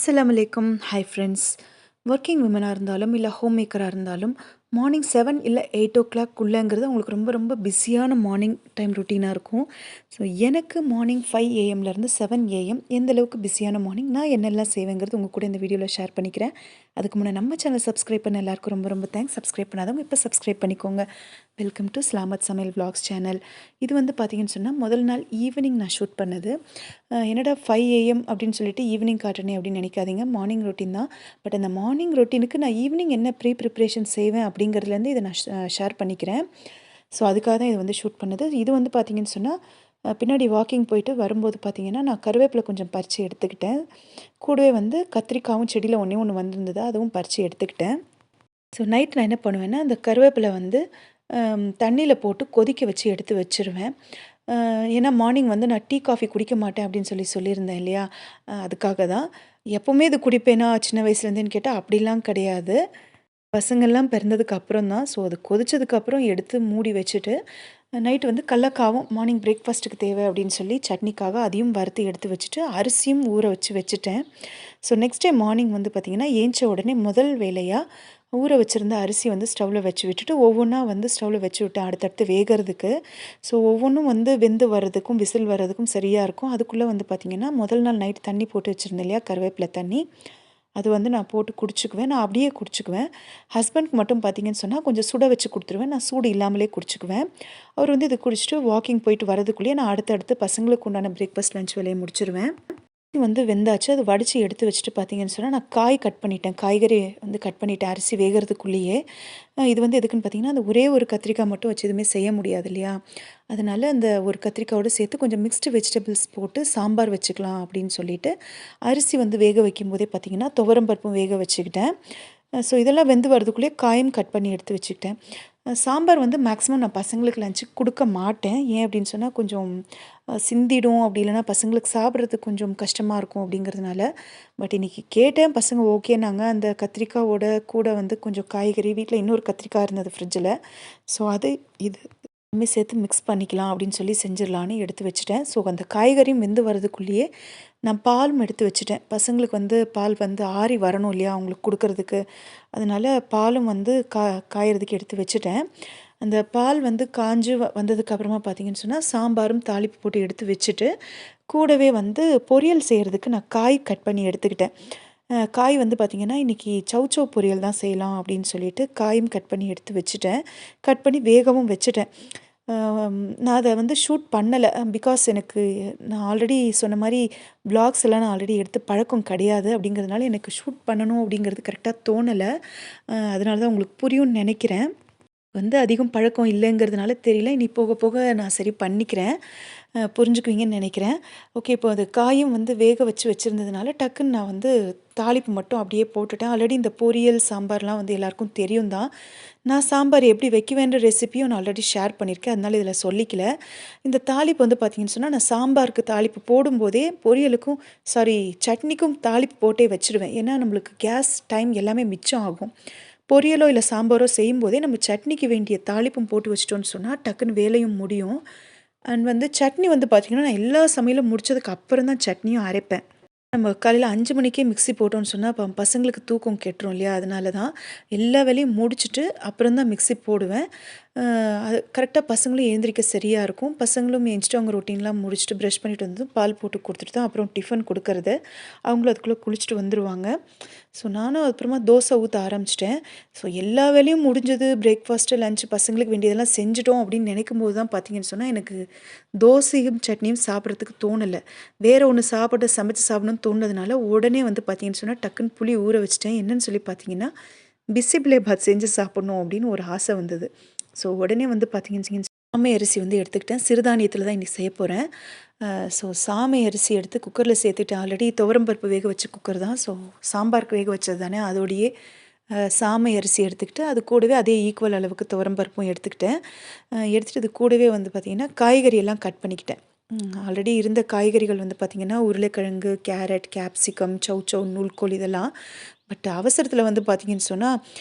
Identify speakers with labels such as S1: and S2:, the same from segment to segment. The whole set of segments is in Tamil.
S1: அஸ்ஸலாமு அலைக்கும். Hi friends. ஒர்க்கிங் விமனாக இருந்தாலும் இல்லை ஹோம் மேக்கராக இருந்தாலும் மார்னிங் 7 இல்லை 8 o'clock உங்களுக்கு ரொம்ப ரொம்ப பிஸியான மார்னிங் டைம் ரொட்டீனாக இருக்கும். ஸோ எனக்கு மார்னிங் 5 ஏஎம்லேருந்து 7 ஏஎம் எந்த அளவுக்கு பிஸியான மார்னிங் நான் என்னெல்லாம் செய்வேங்கிறது உங்கள் கூட இந்த வீடியோவில் ஷேர் பண்ணிக்கிறேன். அதுக்கு முன்னே நம்ம சேனல் சப்ஸ்கிரைப் பண்ண எல்லாருக்கும் ரொம்ப ரொம்ப தேங்க்ஸ். சப்ஸ்கிரைப் பண்ணாதவங்க இப்போ சப்ஸ்கிரைப் பண்ணிக்கோங்க. வெல்கம் டு ஸ்லாமத் சமையல் vlogs சேனல். இது வந்து பார்த்தீங்கன்னு சொன்னால் முதல் நாள் ஈவினிங் நான் ஷூட் பண்ணது. என்னடா 5 ஏஎம் அப்படின்னு சொல்லிட்டு ஈவினிங் காட்டுனே அப்படின்னு நினைக்காதீங்க. மார்னிங் ரொட்டீன் தான். பட் அந்த மார்னிங் ரொட்டீனுக்கு நான் ஈவினிங் என்ன ப்ரிப்ரேஷன் செய்வேன் அப்படிங்கிறதுலேருந்து இதை நான் ஷேர் பண்ணிக்கிறேன். ஸோ அதுக்காக தான் இது வந்து ஷூட் பண்ணது. இது வந்து பார்த்தீங்கன்னு சொன்னால் பின்னாடி வாக்கிங் போயிட்டு வரும்போது பார்த்தீங்கன்னா நான் கருவேப்பிலை கொஞ்சம் பறித்து எடுத்துக்கிட்டேன். கூடவே வந்து கத்திரிக்காவும் செடியில் ஒன்றே ஒன்று வந்திருந்தது, அதுவும் பறித்து எடுத்துக்கிட்டேன். ஸோ நைட் நான் என்ன பண்ணுவேன்னா அந்த கருவேப்பிலை வந்து தண்ணியில் போட்டு கொதிக்க வச்சு எடுத்து வச்சுருவேன். ஏன்னா மார்னிங் வந்து நான் டீ காஃபி குடிக்க மாட்டேன் அப்படின்னு சொல்லியிருந்தேன் இல்லையா, அதுக்காக தான். எப்போவுமே இது குடிப்பேனா சின்ன வயசுலேருந்தேன்னு கேட்டால் அப்படிலாம் கிடையாது. பசங்கள்லாம் பிறந்ததுக்கு அப்புறம் தான். ஸோ அது கொதிச்சதுக்கப்புறம் எடுத்து மூடி வச்சுட்டு நைட்டு வந்து கடலக்காவும் மார்னிங் பிரேக்ஃபாஸ்ட்டுக்கு தேவை அப்படின்னு சொல்லி சட்னிக்காக அதையும் வறுத்து எடுத்து வச்சுட்டு அரிசியும் ஊற வச்சுட்டேன். ஸோ நெக்ஸ்ட் டே மார்னிங் வந்து பார்த்திங்கன்னா ஏஞ்ச உடனே முதல் வேலையாக ஊற வச்சுருந்த அரிசி வந்து ஸ்டவ்வில் வச்சு விட்டுட்டு ஒவ்வொன்றா வந்து ஸ்டவ்வில் வச்சு விட்டேன் அடுத்தடுத்து வேகிறதுக்கு. ஸோ ஒவ்வொன்றும் வந்து வெந்து வர்றதுக்கும் விசில் வர்றதுக்கும் சரியாக இருக்கும். அதுக்குள்ளே வந்து பார்த்திங்கன்னா முதல் நாள் நைட் தண்ணி போட்டு வச்சுருந்தேன் இல்லையா, கருவேப்பிலை தண்ணி, அது வந்து நான் போட்டு குடிச்சுக்குவேன். நான் அப்படியே குடிச்சுக்குவேன். ஹஸ்பண்ட்க்கு மட்டும் பார்த்தீங்கன்னு சொன்னால் கொஞ்சம் சுட வச்சு கொடுத்துருவேன். நான் சூடு இல்லாமலே குடிச்சுக்குவேன். அவர் வந்து இதை குடிச்சிட்டு வாக்கிங் போயிட்டு வரதுக்குள்ளேயே நான் அடுத்தடுத்து பசங்களுக்கு உண்டான பிரேக்ஃபாஸ்ட் லஞ்ச் வேலையை முடிச்சிருவேன். வந்து வெந்தாச்சு. அது வடித்து எடுத்து வச்சுட்டு பார்த்தீங்கன்னு சொன்னால் நான் காய் கட் பண்ணிட்டேன். காய்கறி வந்து கட் பண்ணிட்டேன் அரிசி வேகிறதுக்குள்ளேயே. இது வந்து எதுக்குன்னு பார்த்தீங்கன்னா அந்த ஒரே ஒரு கத்திரிக்காய் மட்டும் வச்சு எதுவுமே செய்ய முடியாது இல்லையா, அதனால் அந்த ஒரு கத்திரிக்காயோடு சேர்த்து கொஞ்சம் மிக்ஸ்டு வெஜிடபிள்ஸ் போட்டு சாம்பார் வச்சுக்கலாம் அப்படின்னு சொல்லிட்டு அரிசி வந்து வேக வைக்கும்போதே பார்த்திங்கன்னா துவரம் பருப்பும் வேக வச்சுக்கிட்டேன். ஸோ இதெல்லாம் வெந்து வரதுக்குள்ளேயே காயும் கட் பண்ணி எடுத்து வச்சுக்கிட்டேன். சாம்பார் வந்து மேக்ஸிமம் நான் பசங்களுக்கு லஞ்சுக்கு கொடுக்க மாட்டேன். ஏன் அப்படின்னு சொன்னால் கொஞ்சம் சிந்திடும், அப்படி இல்லைனா பசங்களுக்கு சாப்பிட்றதுக்கு கொஞ்சம் கஷ்டமாக இருக்கும் அப்படிங்கிறதுனால. பட் இன்றைக்கி கேட்டேன், பசங்க ஓகேனாங்க. அந்த கத்திரிக்காவோட கூட வந்து கொஞ்சம் காய்கறி, வீட்டில் இன்னொரு கத்திரிக்காய் இருந்தது ஃப்ரிட்ஜில். ஸோ அது இது எல்லாமே சேர்த்து மிக்ஸ் பண்ணிக்கலாம் அப்படின்னு சொல்லி செஞ்சிடலான்னு எடுத்து வச்சுட்டேன். ஸோ அந்த காய்கறியும் வெந்து வரதுக்குள்ளேயே நான் பாலும் எடுத்து வச்சுட்டேன். பசங்களுக்கு வந்து பால் வந்து ஆறி வரணும் இல்லையா அவங்களுக்கு கொடுக்கறதுக்கு, அதனால் பாலும் வந்து காயறதுக்கு எடுத்து வச்சுட்டேன். அந்த பால் வந்து காஞ்சு வந்ததுக்கப்புறமா பார்த்தீங்கன்னு சொன்னால் சாம்பாரும் தாளிப்பு போட்டு எடுத்து வச்சுட்டு கூடவே வந்து பொரியல் செய்கிறதுக்கு நான் காய் கட் பண்ணி எடுத்துக்கிட்டேன். காய் வந்து பார்த்திங்கன்னா இன்றைக்கி சௌச்சௌ பொரியல் தான் செய்யலாம் அப்படின்னு சொல்லிட்டு காயும் கட் பண்ணி எடுத்து வச்சுட்டேன். கட் பண்ணி வேகவும் வச்சுட்டேன். நான் அதை வந்து ஷூட் பண்ணலை. பிகாஸ் எனக்கு நான் ஆல்ரெடி சொன்ன மாதிரி வ்ளாக்ஸ் எல்லாம் நான் ஆல்ரெடி எடுத்து பழக்கம் கிடையாது. அப்படிங்கிறதுனால எனக்கு ஷூட் பண்ணணும் அப்படிங்கிறது கரெக்டாக தோணலை. அதனால தான் உங்களுக்கு புரியும்னு நினைக்கிறேன். வந்து அதிகம் பழக்கம் இல்லைங்கிறதுனால தெரியல. இனி போக போக நான் சரி பண்ணிக்கிறேன். புரிஞ்சுக்குவீங்கன்னு நினைக்கிறேன். ஓகே, இப்போ அது காயும் வந்து வேக வச்சுருந்ததுனால டக்குன்னு நான் வந்து தாளிப்பு மட்டும் அப்படியே போட்டுட்டேன். ஆல்ரெடி இந்த பொரியல் சாம்பார்லாம் வந்து எல்லாருக்கும் தெரியும் தான். நான் சாம்பார் எப்படி வைக்குவேன்ற ரெசிப்பியும் நான் ஆல்ரெடி ஷேர் பண்ணியிருக்கேன். அதனால இதில் சொல்லிக்கல. இந்த தாளிப்பு வந்து பார்த்திங்கன்னு சொன்னால் நான் சாம்பாருக்கு தாளிப்பு போடும்போதே பொரியலுக்கும் சட்னிக்கும் தாளிப்பு போட்டே வச்சுடுவேன். ஏன்னா நம்மளுக்கு கேஸ் டைம் எல்லாமே மிச்சம் ஆகும். பொரியலோ இல்லை சாம்பாரோ செய்யும்போதே நம்ம சட்னிக்கு வேண்டிய தாளிப்பும் போட்டு வச்சிட்டோன்னு சொன்னால் டக்குன்னு வேலையும் முடியும். அண்ட் வந்து சட்னி வந்து பார்த்திங்கன்னா நான் எல்லா சமையலும் முடித்ததுக்கு அப்புறம் தான் சட்னியும் அரைப்பேன். நம்ம காலையில் 5 மணிக்கே மிக்ஸி போட்டோம்னு சொன்னால் அப்போ பசங்களுக்கு தூக்கம் கெட்டுரும் இல்லையா, அதனால தான் எல்லா வேலையும் முடிச்சுட்டு அப்புறம் தான் மிக்ஸி போடுவேன். அது கரெக்டாக பசங்களும் எழுந்திரிக்க சரியாக இருக்கும். பசங்களும் எழுந்திரிச்சிட்டு அவங்க ரொட்டீன்லாம் முடிச்சுட்டு ப்ரஷ் பண்ணிட்டு வந்து பால் போட்டு கொடுத்துட்டு தான் அப்புறம் டிஃபன் கொடுக்கறது. அவங்களும் அதுக்குள்ளே குளிச்சுட்டு வந்துடுவாங்க. ஸோ நானும் அப்புறமா தோசை ஊற்ற ஆரம்பிச்சிட்டேன். ஸோ எல்லா வேலையும் முடிஞ்சது, பிரேக்ஃபாஸ்ட்டு லஞ்சு பசங்களுக்கு வேண்டியதெல்லாம் செஞ்சுட்டோம் அப்படின்னு நினைக்கும் போது தான் பார்த்தீங்கன்னு சொன்னால் எனக்கு தோசையும் சட்னியும் சாப்பிட்றதுக்கு தோணலை. வேறு ஒன்று சமைச்சு சாப்பிடணும்னு தோணுனதுனால உடனே வந்து பார்த்தீங்கன்னு சொன்னால் டக்குன்னு புளி ஊற வச்சுட்டேன். என்னன்னு சொல்லி பார்த்தீங்கன்னா பிசிபிளே பாத் செஞ்சு சாப்பிட்ணும் அப்படின்னு ஒரு ஆசை வந்தது. ஸோ உடனே வந்து பார்த்தீங்கன்னு சாமை அரிசி வந்து எடுத்துக்கிட்டேன். சிறுதானியத்தில் தான் இன்றைக்கி செய்ய போகிறேன். ஸோ சாமை அரிசி எடுத்து குக்கரில் சேர்த்துட்டேன். ஆல்ரெடி துவரம் பருப்பு வேக வச்ச குக்கர் தான். ஸோ சாம்பாருக்கு வேக வச்சது தானே, அதோடையே சாமை அரிசி எடுத்துக்கிட்டு அது கூடவே அதே ஈக்குவல் அளவுக்கு துவரம் பருப்பும் எடுத்துக்கிட்டேன். எடுத்துகிட்டு இது கூடவே வந்து பார்த்திங்கன்னா காய்கறி எல்லாம் கட் பண்ணிக்கிட்டேன். ஆல்ரெடி இருந்த காய்கறிகள் வந்து பார்த்திங்கன்னா உருளைக்கிழங்கு, கேரட், கேப்சிகம், சௌச்சௌ, நூல்கோல் இதெல்லாம் பட் அவசரத்தில வந்து பார்த்தீங்கன்னு சொன்னா,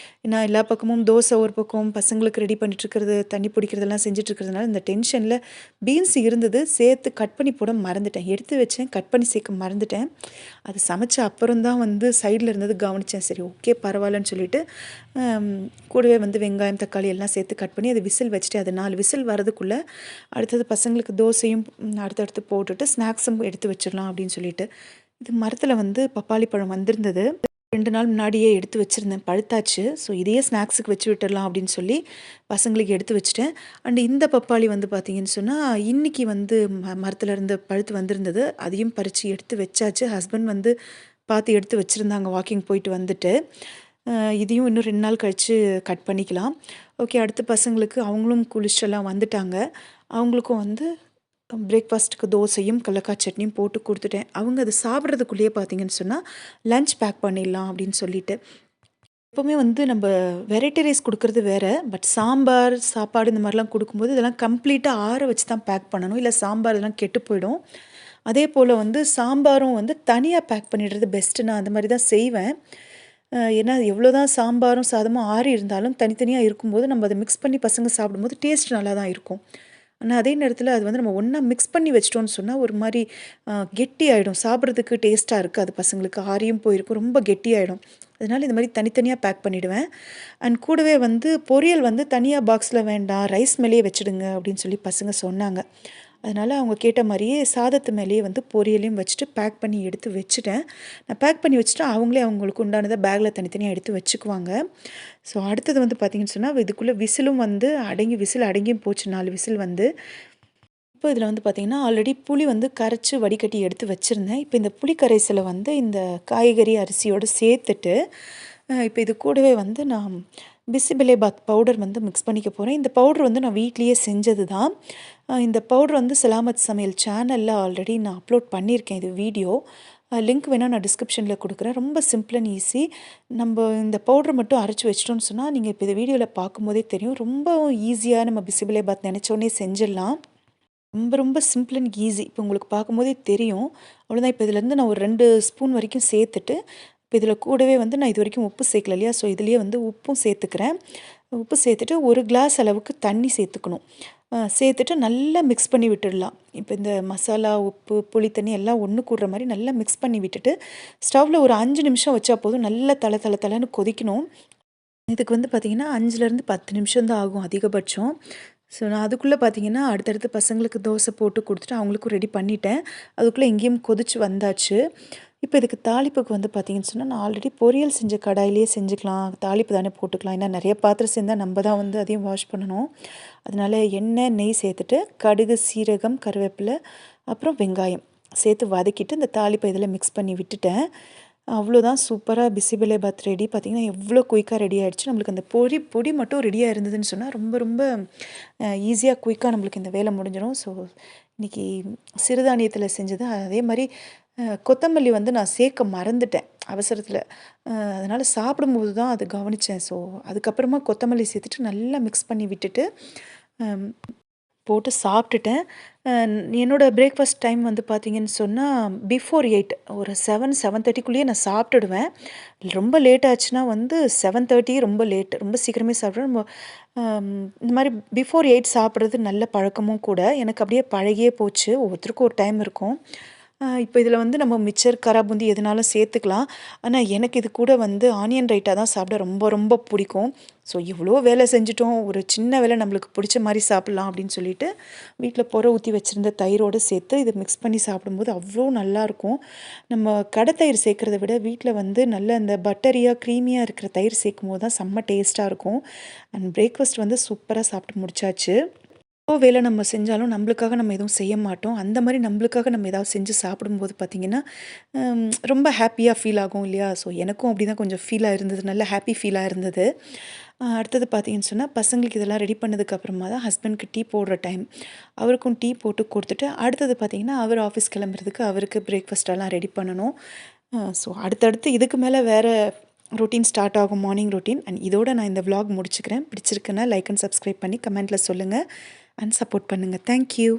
S1: நான் எல்லா பக்கமும் தோசை ஒரு பக்கம், பசங்களுக்கு ரெடி பண்ணிட்டுருக்கிறது, தண்ணி பிடிக்கிறதெல்லாம் செஞ்சுட்ருக்கிறதுனால, இந்த டென்ஷன்ல பீன்ஸ் இருந்தது. சேர்த்து கட் பண்ணி போட மறந்துட்டேன். எடுத்து வச்சேன், கட் பண்ணி சேர்க்க மறந்துட்டேன். அது சமைச்ச அப்புறம் தான் வந்து சைடில இருந்தது கவனிச்சேன். சரி ஓகே பரவாயில்லன்னு சொல்லிட்டு, அம் கூடவே வந்து வெங்காயம், தக்காளி எல்லாம் சேர்த்து கட் பண்ணி, அது விசில் வச்சுட்டு, அது 4 விசில் வரதுக்குள்ள, அடுத்தது பசங்களுக்கு தோசையும் அடுத்தடுத்து போட்டுட்டு, ஸ்நாக்ஸும் எடுத்து வச்சிடலாம் அப்படின்னு சொல்லிட்டு. இது மரத்தில வந்து பப்பாளி பழம் வந்திருந்தது. 2 நாள் முன்னாடியே எடுத்து வச்சிருந்தேன். பழுத்தாச்சு. ஸோ இதையே ஸ்நாக்ஸுக்கு வச்சு விட்டுறலாம் அப்படின்னு சொல்லி பசங்களுக்கு எடுத்து வச்சுட்டேன். அண்ட் இந்த பப்பாளி வந்து பார்த்தீங்கன்னு சொன்னா, இன்னைக்கு வந்து மரத்துல இருந்து பழுத்து வந்திருந்தது. அதையும் பறிச்சு எடுத்து வச்சாச்சு. ஹஸ்பண்ட் வந்து பார்த்து எடுத்து வச்சிருந்தாங்க வாக்கிங் போயிட்டு வந்துட்டு. அ இதையும் இன்னும் 2 நாள் கழிச்சு கட் பண்ணிக்கலாம். ஓகே அடுத்து பசங்களுக்கு அவங்களும் குளிச்சுட்டுலாம் வந்துட்டாங்க. அவங்களுக்கும் வந்து பிரேக்ஃபாஸ்ட்டுக்கு தோசையும், கடலக்காய் சட்னியும் போட்டு குடுத்துட்டேன். அவங்க அத சாப்பிடுறதுக்குள்ளேயே பார்த்தீங்கன்னு சொன்னா, லஞ்ச் பேக் பண்ணிடலாம் அப்படின்னு சொல்லிட்டு. எப்பவுமே வந்து நம்ப வெரைட்டி ரைஸ் குடுக்குறது வேற. பட் சாம்பார், சாப்பாடு இந்த மாரிலாம் குடுக்கும்போது, இதெல்லாம் கம்ப்ளீட்டா ஆற வச்சு தான் பேக் பண்ணணும். இல்ல சாம்பார் இதெல்லாம் கெட்டு போயிடும். அதேபோல வந்து சாம்பாரும் வந்து தனியா பேக் பண்ணிடுறது பெஸ்ட்டு. நான் அந்த மாரி தான் செய்வேன். ஏன்னா எவ்வளோதான் சாம்பாரும், சாதமும் ஆறி இருந்தாலும் தனித்தனியா இருக்கும்போது, நம்ம அத மிக்ஸ் பண்ணி பசங்க சாப்பிடும்போது டேஸ்ட் நல்லா தான் இருக்கும். ஆனா, அதே நேரத்தில அது வந்து நம்ம ஒண்ணா மிக்ஸ் பண்ணி வச்சுட்டோம்னு சொன்னா, ஒரு மாரி கெட்டியாயிடும். சாப்பிடுறதுக்கு டேஸ்ட்டா இருக்காது பசங்களுக்கு. ஆறியும் போயிருக்கும். ரொம்ப கெட்டியாயிடும். அதனால இந்த மாரி தனித்தனியா பேக் பண்ணிடுவேன். அண்ட் கூடவே வந்து பொரியல் வந்து தனியா பாக்ஸ்ல வேண்டாம், ரைஸ் மேலேயே வச்சுடுங்க அப்படின்னு சொல்லி பசங்க சொன்னாங்க. அதனால அவங்க கேட்ட மாரியே சாதத்து மேலேயே வந்து பொரியலையும் வச்சுட்டு பேக் பண்ணி எடுத்து வச்சுட்டேன். நான் பேக் பண்ணி வச்சுட்டா, அவங்களே அவங்களுக்கு உண்டானத பேக்ல தனித்தனியா எடுத்து வச்சுக்குவாங்க. ஸோ அடுத்தது வந்து பார்த்தீங்கன்னு சொன்னா, இதுக்குள்ள விசிலும் வந்து விசில் அடங்கியும் போச்சு 4 விசில் வந்து. இப்போ இதில வந்து பார்த்தீங்கன்னா, ஆல்ரெடி புளி வந்து கரைச்சு வடிகட்டி எடுத்து வச்சிருந்தேன். இப்போ இந்த புளி கரைசல வந்து இந்த காய்கறி, அரிசியோட சேர்த்துட்டு, இப்போ இது கூடவே வந்து நான் பிசிபெலேபாத் பவுடர் வந்து மிக்ஸ் பண்ணிக்க போறேன். இந்த பவுடர் வந்து நான் வீட்லயே செஞ்சது தான். இந்த பவுடர் வந்து சலாமத் சமையல் சேனல்ல ஆல்ரெடி நான் அப்லோட் பண்ணியிருக்கேன் இது வீடியோ. லிங்க் வேணா நான் டிஸ்கிரிப்ஷன்ல குடுக்குறேன். ரொம்ப சிம்பிள் அண்ட் ஈஸி. நம்ப இந்த பவுடர் மட்டும் அரைச்சு வச்சுட்டோம்னு சொன்னா, நீங்க இப்போ இந்த வீடியோல பார்க்கும்போதே தெரியும். ரொம்ப ஈஸியா நம்ம பிசிபெலேபாத் நெனச்சோனே செஞ்சிடலாம். ரொம்ப ரொம்ப சிம்பிள் அண்ட் ஈஸி. இப்போ உங்களுக்கு பார்க்கும்போதே தெரியும். அவ்வளோதான் இப்போ இதுலேருந்து நான் ஒரு 2 ஸ்பூன் வரைக்கும் சேர்த்துட்டு, இப்போ இதில கூடவே வந்து நான் இதுவரைக்கும் உப்பு சேர்க்கல இல்லையா? ஸோ இதுலயே வந்து உப்பும் சேர்த்துக்கிறேன். உப்பு சேர்த்துட்டு 1 கிளாஸ் அளவுக்கு தண்ணி சேர்த்துக்கணும். சேர்த்துட்டு நல்லா மிக்ஸ் பண்ணி விட்டுடலாம். இப்போ இந்த மசாலா, உப்பு, புளி தண்ணி எல்லாம் ஒண்ணு கூடுற மாரி நல்லா மிக்ஸ் பண்ணி விட்டுட்டு, ஸ்டவ்ல ஒரு 5 நிமிஷம் வச்சா போதும். நல்லா தள தள தளன்னு கொதிக்கணும். இதுக்கு வந்து பார்த்தீங்கன்னா, 5லருந்து 10 நிமிஷம் தான் ஆகும் அதிகபட்சம். ஸோ, நான் அதுக்குள்ள பார்த்தீங்கன்னா, அடுத்தடுத்து பசங்களுக்கு தோசை போட்டு குடுத்துட்டு, அவங்களுக்கும் ரெடி பண்ணிட்டேன். அதுக்குள்ள இங்கேயும் கொதிச்சு வந்தாச்சு. இப்போ இதுக்கு தாளிப்புக்கு வந்து பார்த்தீங்கன்னு சொன்னா, நான் ஆல்ரெடி பொரியல் செஞ்ச கடாயிலேயே செஞ்சுக்கலாம். தாளிப்பு தானே போட்டுக்கலாம். ஏன்னா நெறைய பாத்திரம் சேர்ந்தா நம்ப தான் வந்து அதையும் வாஷ் பண்ணணும். அதனால எண்ணெய், நெய் சேர்த்துட்டு, கடுகு, சீரகம், கருவேப்பிலை, அப்புறம் வெங்காயம் சேர்த்து வதக்கிட்டு, இந்த தாளிப்ப இதில மிக்ஸ் பண்ணி விட்டுட்டேன். அவ்வளோதான் சூப்பரா பிசிபெலேபாத் ரெடி. பார்த்தீங்கன்னா, எவ்வளோ குயிக்கா ரெடி ஆயிடுச்சு. நம்மளுக்கு அந்த பொடி மட்டும் ரெடியா இருந்ததுன்னு சொன்னா, ரொம்ப ரொம்ப ஈஸியா குயிக்கா நம்மளுக்கு இந்த வேலை முடிஞ்சிடும். ஸோ, இன்னைக்கு சிறுதானியத்தில செஞ்சது. அதே மாரி கொத்தமல்லி வந்து நான் சேர்க்க மறந்துட்டேன் அவசரத்தில. அதனால சாப்பிடும்போது தான் அது கவனிச்சேன். ஸோ, அதுக்கப்புறமா கொத்தமல்லி சேர்த்துட்டு நல்லா மிக்ஸ் பண்ணி விட்டுட்டு, அம் போட்டு சாப்பிட்டுட்டேன். அ என்னோட பிரேக்ஃபாஸ்ட் டைம் வந்து பார்த்தீங்கன்னு சொன்னா, பிஃபோர் 8 ஒரு 7, 7:30க்குள்ளேயே நான் சாப்பிட்டுடுவேன். ரொம்ப லேட் ஆச்சுன்னா வந்து 7:30 ரொம்ப லேட். ரொம்ப சீக்கிரமே சாப்பிடுவேன். நம்ம இந்த மாரி பிஃபோர் 8 சாப்பிடுறது நல்ல பழக்கமும் கூட. எனக்கு அப்படியே பழகியே போச்சு. ஒவ்வொருத்தருக்கும் ஒரு டைம் இருக்கும். இப்போ இதில வந்து நம்ம மிச்சர், கராபூந்தி எதுனாலும் சேர்த்துக்கலாம். ஆனா, எனக்கு இது கூட வந்து ஆனியன் ரைத்தா தான் சாப்பிட ரொம்ப ரொம்ப பிடிக்கும். ஸோ, இவ்வளோ வேலை செஞ்சுட்டோம். ஒரு சின்ன வேலை நம்மளுக்கு பிடிச்ச மாரி சாப்பிடலாம் அப்படின்னு சொல்லிட்டு, வீட்ல ஊத்தி வச்சிருந்த தயிரோட சேர்த்து இத மிக்ஸ் பண்ணி சாப்பிடும்போது அவ்ளோ நல்லாருக்கும். நம்ம கடை தயிர் சேர்க்கிறத விட வீட்ல வந்து நல்ல அந்த பட்டரியா, க்ரீமியா இருக்கிற தயிர் சேர்க்கும்போது தான் செம்ம டேஸ்ட்டா இருக்கும். அண்ட் பிரேக்ஃபாஸ்ட் வந்து சூப்பரா சாப்பிட்டு முடிச்சாச்சு. எவ்வளோ வேலை நம்ம செஞ்சாலும் நம்மளுக்காக நம்ம எதுவும் செய்ய மாட்டோம். அந்த மாரி நம்மளுக்காக நம்ம ஏதாவது செஞ்சு சாப்பிடும்போது பார்த்தீங்கன்னா, ரொம்ப ஹேப்பியா ஃபீல் ஆகும் இல்லையா? ஸோ எனக்கும் அப்படிதான் கொஞ்சம் ஃபீலா இருந்தது. நல்ல ஹேப்பி ஃபீலா இருந்தது. அடுத்தது பார்த்தீங்கன்னு சொன்னா, பசங்களுக்கு இதெல்லாம் ரெடி பண்ணதுக்கு அப்புறமா தான் ஹஸ்பண்ட்க்கு டீ போடுற டைம். அவருக்கும் டீ போட்டு குடுத்துட்டு, அடுத்தது பார்த்தீங்கன்னா, அவர் ஆஃபீஸ் கிளம்புறதுக்கு அவருக்கு பிரேக்ஃபாஸ்ட்டெல்லாம் ரெடி பண்ணணும். ஸோ அடுத்தடுத்து இதுக்கு மேல வேற ரொட்டீன் ஸ்டார்ட் ஆகும் மார்னிங் ரொட்டீன். அண்ட் இதோட நான் இந்த விளாக் முடிச்சுக்கிறேன். பிடிச்சிருக்குன்னா லைக் அண்ட் சப்ஸ்கிரைப் பண்ணி கமெண்ட்ல சொல்லுங்க. அண்ட் சப்போர்ட் பண்ணுங்க. Thank you.